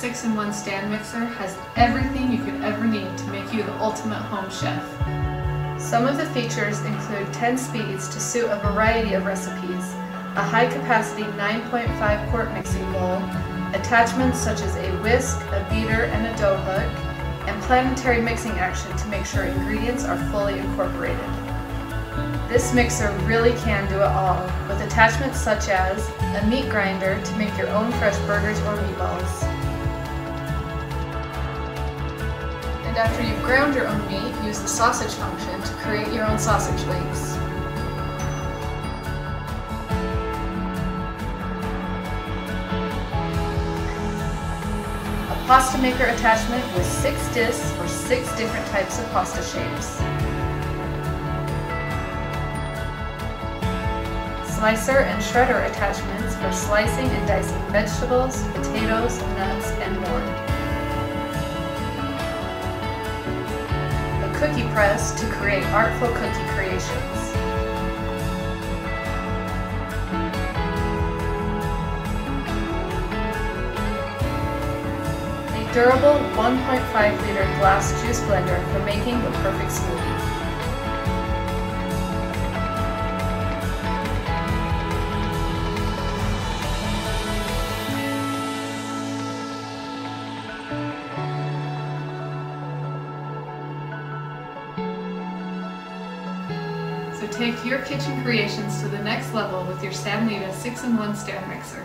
6-in-1 stand mixer has everything you could ever need to make you the ultimate home chef. Some of the features include 10 speeds to suit a variety of recipes, a high-capacity 9.5 quart mixing bowl, attachments such as a whisk, a beater, and a dough hook, and planetary mixing action to make sure ingredients are fully incorporated. This mixer really can do it all, with attachments such as a meat grinder to make your own fresh burgers or meatballs. And after you've ground your own meat, use the sausage function to create your own sausage links. A pasta maker attachment with 6 discs for 6 different types of pasta shapes. Slicer and shredder attachments for slicing and dicing vegetables, potatoes, nuts, and more. A cookie press to create artful cookie creations. A durable 1.5-liter glass juice blender for making the perfect smoothie. So take your kitchen creations to the next level with your Samlita 6-in-1 stand mixer.